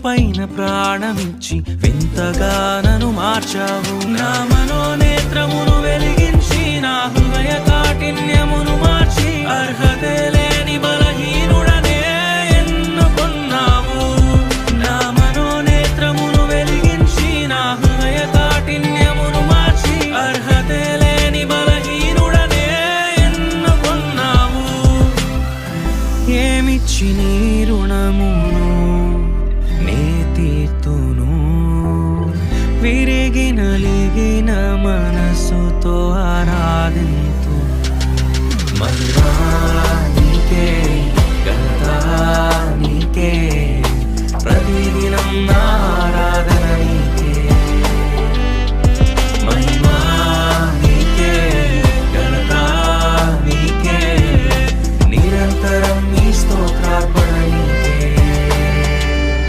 పైన ప్రాణమిచ్చి వింతగా నన్ను మార్చావు. నా మనోనేత్రమును వెలిగించి నా హృదయ కాఠిన్యమును మార్చి అర్హతే లేని బలహీనుడనే ఎన్నుకున్నావు. నా మనోనేత్రమును వెలిగించి నా హృదయ కాఠిన్యమును మార్చి అర్హతే లేని బలహీనుడనే ఎన్నుకున్నావు. ఏమిచ్చి నీ రుణమును నే తీర్తును, విరిగి నలిగిన మనసుతో ఆరాధింతు. మహిమా నీకే, ఘనత నీకే.